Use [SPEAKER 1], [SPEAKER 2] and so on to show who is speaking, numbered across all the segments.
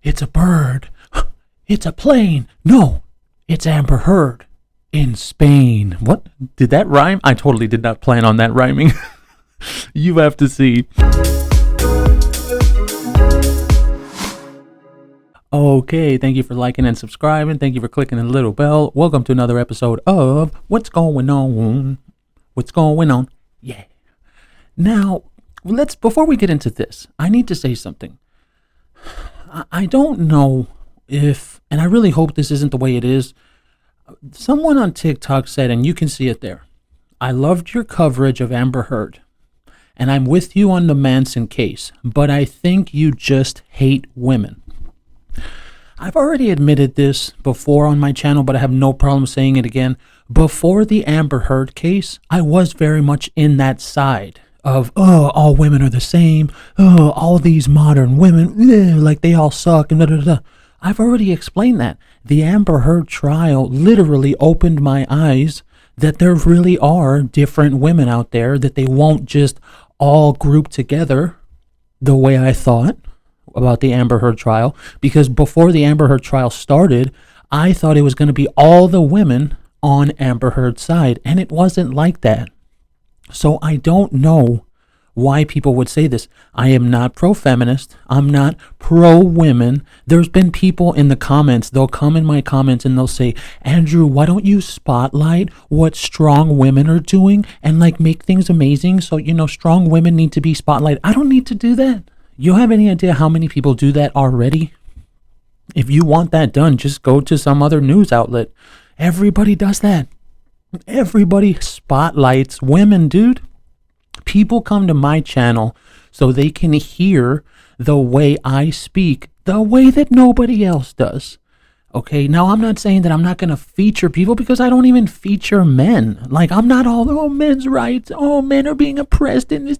[SPEAKER 1] It's a bird. It's a plane. No, it's Amber Heard in Spain. What? Did that rhyme? I totally did not plan on that rhyming. You have to see. Okay, thank you for liking and subscribing. Thank you for clicking the little bell. Welcome to another episode of What's Going On? What's going on? Yeah. Now, before we get into this, I need to say something. I don't know if, and I really hope this isn't the way it is. Someone on TikTok said, and you can see it there, I loved your coverage of Amber Heard, and I'm with you on the Manson case, but I think you just hate women. I've already admitted this before on my channel, but I have no problem saying it again. Before the Amber Heard case, I was very much in that side of, all women are the same. All these modern women, like they all suck. And da, da, da. I've already explained that. The Amber Heard trial literally opened my eyes that there really are different women out there, that they won't just all group together the way I thought about the Amber Heard trial. Because before the Amber Heard trial started, I thought it was going to be all the women on Amber Heard's side, and it wasn't like that. So I don't know why people would say this. I am not pro-feminist. I'm not pro-women. There's been people in the comments, they'll come in my comments and they'll say, Andrew, why don't you spotlight what strong women are doing and like make things amazing? So, strong women need to be spotlighted. I don't need to do that. You have any idea how many people do that already? If you want that done, just go to some other news outlet. Everybody does that. Everybody spotlights women, dude. People come to my channel so they can hear the way I speak, the way that nobody else does. Okay, now I'm not saying that I'm not going to feature people, because I don't even feature men. Like, I'm not all, men's rights, men are being oppressed in this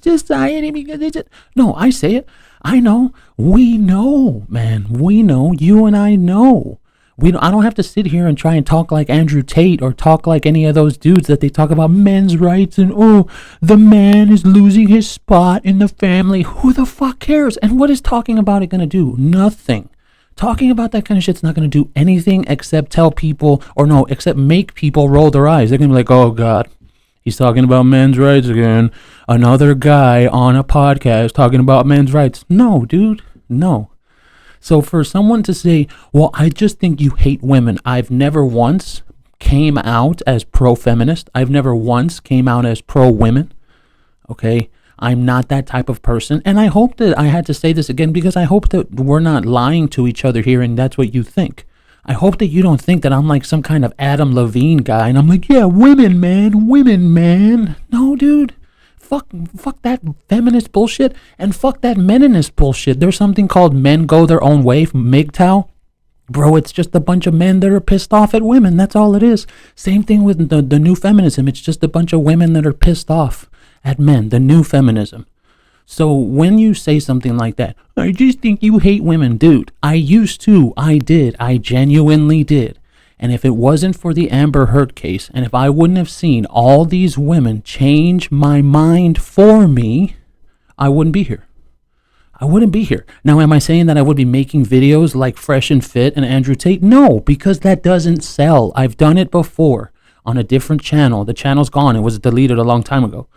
[SPEAKER 1] society because it's... No, I say it. I know. We know, man. We know. You and I know. I don't have to sit here and try and talk like Andrew Tate or talk like any of those dudes that they talk about men's rights and, the man is losing his spot in the family. Who the fuck cares? And what is talking about it going to do? Nothing. Talking about that kind of shit's not going to do anything except except make people roll their eyes. They're going to be like, oh God, he's talking about men's rights again. Another guy on a podcast talking about men's rights. No, dude, no. So for someone to say, well, I just think you hate women. I've never once came out as pro-feminist. I've never once came out as pro-women. Okay? I'm not that type of person. And I hope that I had to say this again because I hope that we're not lying to each other here and that's what you think. I hope that you don't think that I'm like some kind of Adam Levine guy and I'm like, yeah, women, man. No, dude. Fuck that feminist bullshit and fuck that meninist bullshit. There's something called Men Go Their Own Way from MGTOW. Bro, it's just a bunch of men that are pissed off at women. That's all it is. Same thing with the new feminism. It's just a bunch of women that are pissed off at men, the new feminism. So when you say something like that, I just think you hate women, dude. I used to. I did. I genuinely did. And if it wasn't for the Amber Heard case, and if I wouldn't have seen all these women change my mind for me, I wouldn't be here. I wouldn't be here. Now, am I saying that I would be making videos like Fresh and Fit and Andrew Tate? No, because that doesn't sell. I've done it before on a different channel. The channel's gone. It was deleted a long time ago.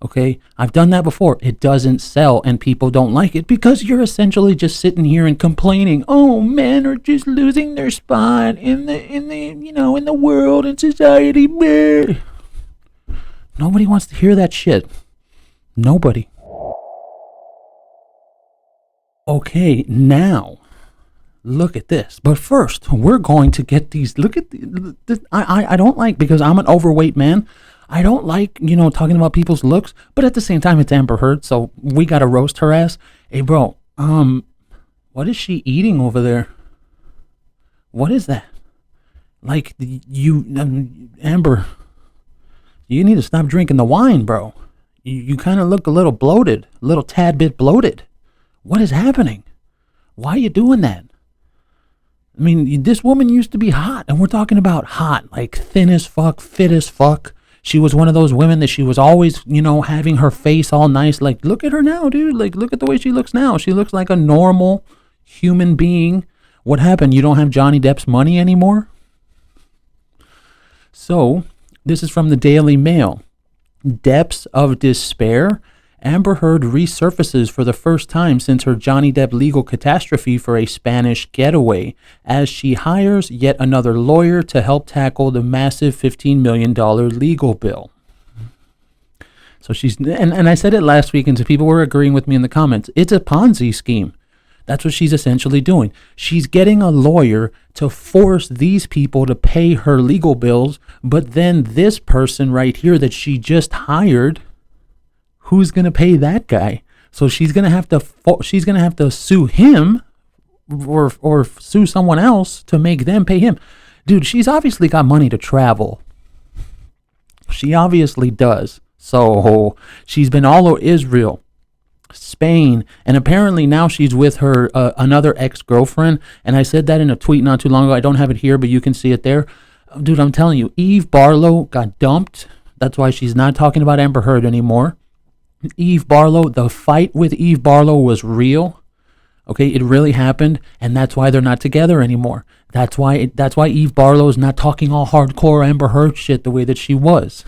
[SPEAKER 1] Okay, I've done that before. It doesn't sell and people don't like it because you're essentially just sitting here and complaining. Oh, men are just losing their spot in the world and society. Nobody wants to hear that shit. Nobody. Okay, now look at this. But first, we're going to get these. Look at this. I don't like, because I'm an overweight man. I don't like, talking about people's looks, but at the same time, it's Amber Heard, so we gotta roast her ass. Hey, bro, what is she eating over there? What is that? Like, Amber, you need to stop drinking the wine, bro. You kind of look a little bloated, a little tad bit bloated. What is happening? Why are you doing that? I mean, this woman used to be hot, and we're talking about hot, like thin as fuck, fit as fuck. She was one of those women that she was always, having her face all nice. Like, look at her now, dude. Like, look at the way she looks now. She looks like a normal human being. What happened? You don't have Johnny Depp's money anymore? So, this is from the Daily Mail. Depths of despair. Amber Heard resurfaces for the first time since her Johnny Depp legal catastrophe for a Spanish getaway, as she hires yet another lawyer to help tackle the massive $15 million legal bill. So she's, and I said it last week, and so people were agreeing with me in the comments. It's a Ponzi scheme. That's what she's essentially doing. She's getting a lawyer to force these people to pay her legal bills, but then this person right here that she just hired, who's going to pay that guy? So she's going to have to sue him or sue someone else to make them pay him. Dude, she's obviously got money to travel. She obviously does. So she's been all over Israel, Spain, and apparently now she's with her another ex-girlfriend. And I said that in a tweet not too long ago. I don't have it here, but you can see it there. Dude, I'm telling you, Eve Barlow got dumped. That's why she's not talking about Amber Heard anymore. Eve Barlow, the fight with Eve Barlow was real. Okay, it really happened, and that's why they're not together anymore. That's why Eve Barlow is not talking all hardcore Amber Heard shit the way that she was.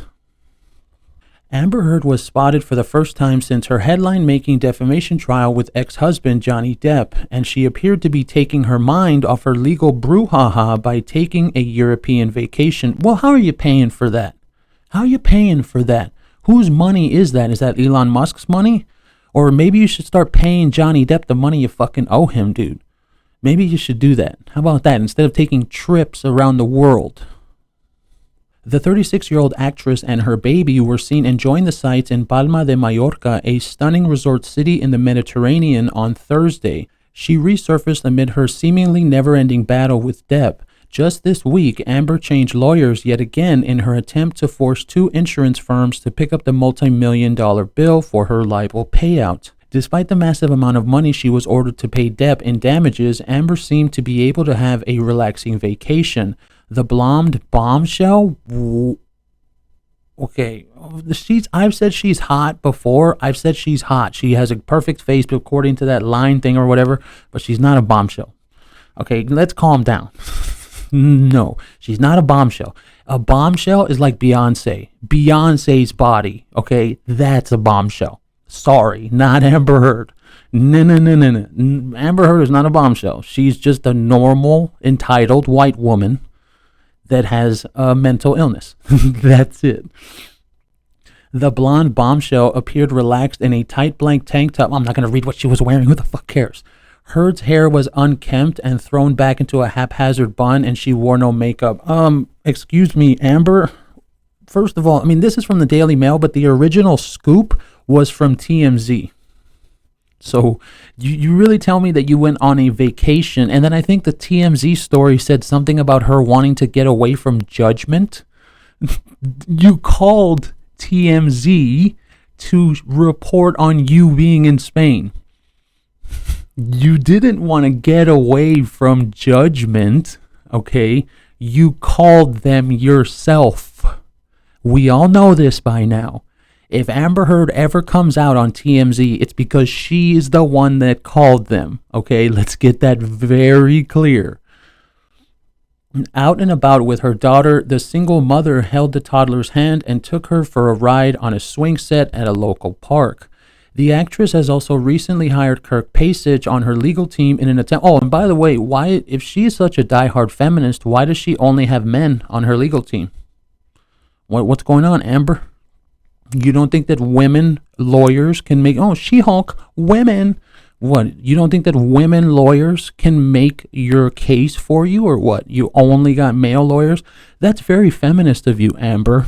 [SPEAKER 1] Amber Heard was spotted for the first time since her headline-making defamation trial with ex-husband Johnny Depp, and she appeared to be taking her mind off her legal brouhaha by taking a European vacation. Well, how are you paying for that? How are you paying for that? Whose money is that? Is that Elon Musk's money? Or maybe you should start paying Johnny Depp the money you fucking owe him, dude. Maybe you should do that. How about that? Instead of taking trips around the world. The 36-year-old actress and her baby were seen enjoying the sights in Palma de Mallorca, a stunning resort city in the Mediterranean, on Thursday. She resurfaced amid her seemingly never-ending battle with Depp. Just this week, Amber changed lawyers yet again in her attempt to force two insurance firms to pick up the multi-million-dollar bill for her libel payout. Despite the massive amount of money she was ordered to pay Depp in damages, Amber seemed to be able to have a relaxing vacation. The blonde bombshell? Okay, I've said she's hot before. I've said she's hot. She has a perfect face according to that line thing or whatever, but she's not a bombshell. Okay, let's calm down. No, she's not a bombshell. A bombshell is like Beyonce. Beyonce's body, okay? That's a bombshell. Sorry, not Amber Heard. No. Amber Heard is not a bombshell. She's just a normal, entitled white woman that has a mental illness. That's it. The blonde bombshell appeared relaxed in a tight blank tank top. I'm not going to read what she was wearing. Who the fuck cares? Heard's hair was unkempt and thrown back into a haphazard bun, and she wore no makeup. Excuse me, Amber. First of all, I mean, this is from the Daily Mail, but the original scoop was from TMZ. So you really tell me that you went on a vacation, and then I think the TMZ story said something about her wanting to get away from judgment. You called TMZ to report on you being in Spain. You didn't want to get away from judgment, okay? You called them yourself. We all know this by now. If Amber Heard ever comes out on TMZ, it's because she is the one that called them, okay? Let's get that very clear. Out and about with her daughter, the single mother held the toddler's hand and took her for a ride on a swing set at a local park. The actress has also recently hired Kirk Pasich on her legal team in an attempt. Oh, and by the way, why, if she is such a diehard feminist, why does she only have men on her legal team? What's going on, Amber? You don't think that women lawyers can make, She-Hulk, women. What, you don't think that women lawyers can make your case for you, or what? You only got male lawyers? That's very feminist of you, Amber.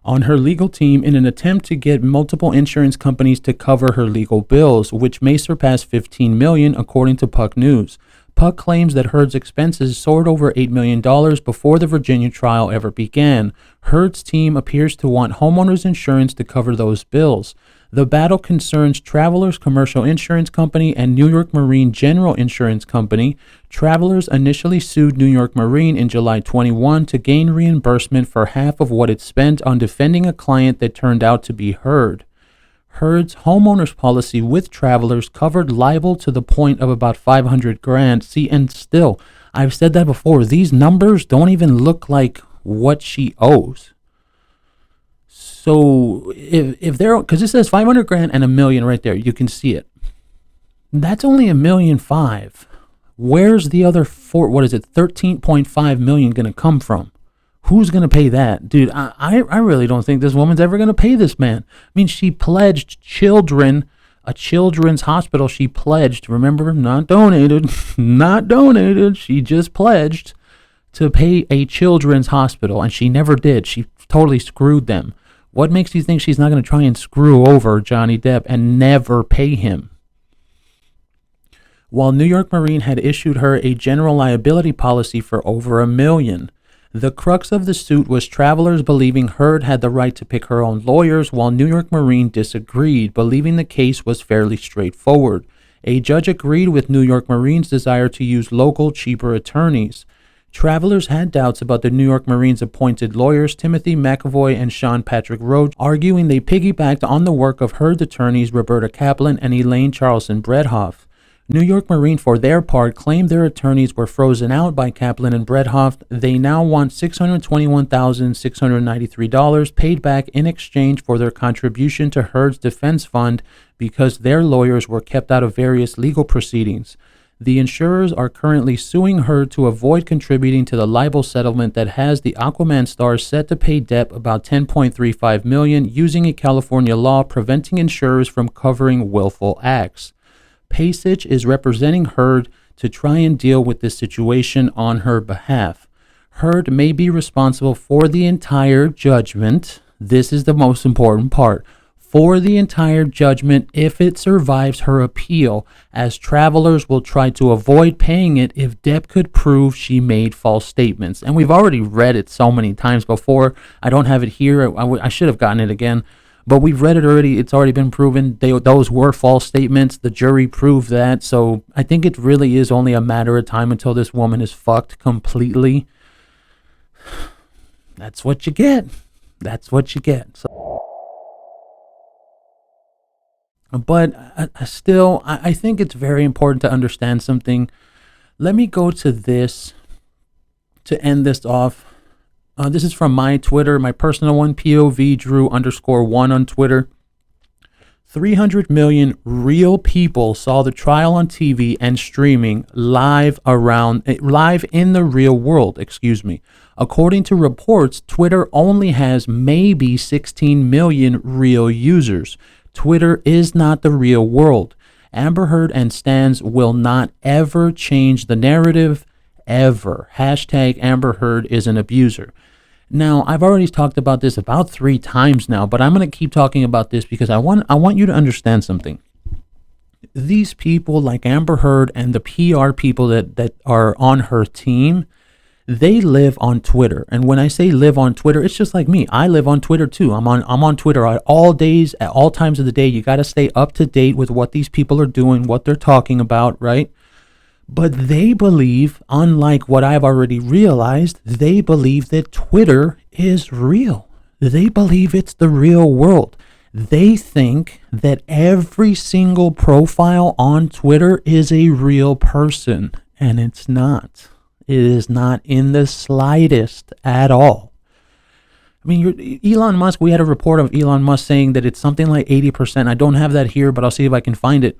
[SPEAKER 1] On her legal team in an attempt to get multiple insurance companies to cover her legal bills, which may surpass $15 million, according to Puck News. Puck claims that Heard's expenses soared over $8 million before the Virginia trial ever began. Heard's team appears to want homeowners insurance to cover those bills. The battle concerns Travelers Commercial Insurance Company and New York Marine General Insurance Company. Travelers initially sued New York Marine in July 21 to gain reimbursement for half of what it spent on defending a client that turned out to be Heard. Heard's homeowners policy with Travelers covered libel to the point of about 500 grand. See, and still, I've said that before. These numbers don't even look like what she owes. So if they're, because it says 500 grand and $1 million right there, you can see it. That's only $1.5 million. Where's the other 13.5 million going to come from? Who's going to pay that? Dude, I really don't think this woman's ever going to pay this man. I mean, she pledged a children's hospital. She pledged, remember, not donated. She just pledged to pay a children's hospital, and she never did. She totally screwed them. What makes you think she's not going to try and screw over Johnny Depp and never pay him? While New York Marine had issued her a general liability policy for over $1 million. The crux of the suit was Travelers believing Heard had the right to pick her own lawyers, while New York Marine disagreed, believing the case was fairly straightforward. A judge agreed with New York Marine's desire to use local, cheaper attorneys. Travelers had doubts about the New York Marine's appointed lawyers, Timothy McAvoy and Sean Patrick Roach, arguing they piggybacked on the work of Heard attorneys Roberta Kaplan and Elaine Charlson Bredhoff. New York Marine, for their part, claimed their attorneys were frozen out by Kaplan and Bredhoff. They now want $621,693 paid back in exchange for their contribution to Heard's defense fund because their lawyers were kept out of various legal proceedings. The insurers are currently suing Heard to avoid contributing to the libel settlement that has the Aquaman star set to pay Depp about $10.35 million using a California law preventing insurers from covering willful acts. Pasich is representing Heard to try and deal with this situation on her behalf. Heard may be responsible for the entire judgment. This is the most important part. For the entire judgment if it survives her appeal, as Travelers will try to avoid paying it if Depp could prove she made false statements. And we've already read it so many times before. I don't have it here. I should have gotten it again. But we've read it already. It's already been proven. Those were false statements. The jury proved that. So I think it really is only a matter of time until this woman is fucked completely. That's what you get. That's what you get. But I think it's very important to understand something. Let me go to this to end this off. This is from my Twitter, my personal one, POV Drew_1 on Twitter. 300 million real people saw the trial on TV and streaming live in the real world, According to reports, Twitter only has maybe 16 million real users. Twitter is not the real world. Amber Heard and stans will not ever change the narrative, ever. Hashtag Amber Heard is an abuser. Now, I've already talked about this about 3 times now, but I'm going to keep talking about this because I want you to understand something. These people like Amber Heard and the PR people that are on her team, they live on Twitter. And when I say live on Twitter, it's just like me. I live on Twitter too. I'm on Twitter at all days, at all times of the day. You got to stay up to date with what these people are doing, what they're talking about, right? But they believe, unlike what I've already realized, they believe that Twitter is real. They believe it's the real world. They think that every single profile on Twitter is a real person, and it's not. It is not in the slightest at all. I mean, Elon Musk, we had a report of Elon Musk saying that it's something like 80%. I don't have that here, but I'll see if I can find it.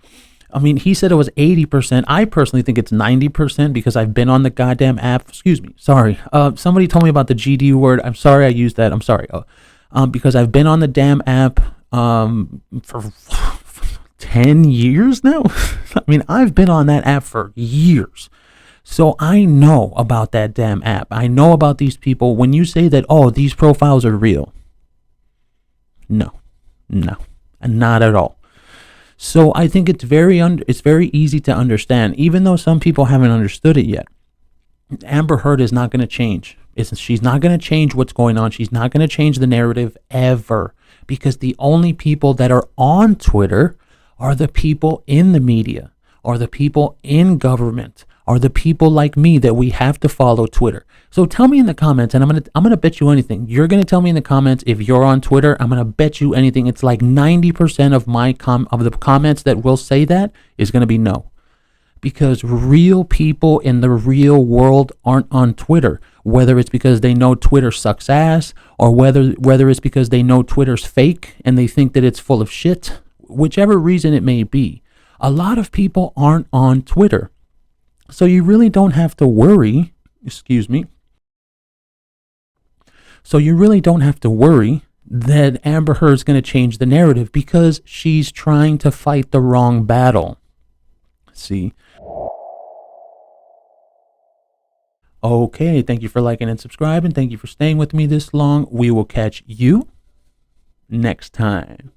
[SPEAKER 1] I mean, he said it was 80%. I personally think it's 90% because I've been on the goddamn app. Excuse me. Sorry. Somebody told me about the GD word. I'm sorry I used that. I'm sorry. Because I've been on the damn app for 10 years now. I mean, I've been on that app for years. So I know about that damn app. I know about these people. When you say that, oh, these profiles are real. No, not at all. So I think it's very easy to understand, even though some people haven't understood it yet. Amber Heard is not going to change. She's not going to change what's going on. She's not going to change the narrative ever, because the only people that are on Twitter are the people in the media, or the people in government, are the people like me that we have to follow Twitter. So tell me in the comments, and I'm gonna bet you anything. You're gonna tell me in the comments if you're on Twitter. I'm gonna bet you anything. It's like 90% of of the comments that will say that is gonna be no, because real people in the real world aren't on Twitter. Whether it's because they know Twitter sucks ass, or whether it's because they know Twitter's fake and they think that it's full of shit, whichever reason it may be, a lot of people aren't on Twitter. So you really don't have to worry, excuse me. So you really don't have to worry that Amber Heard's going to change the narrative, because she's trying to fight the wrong battle. See? Okay, thank you for liking and subscribing. Thank you for staying with me this long. We will catch you next time.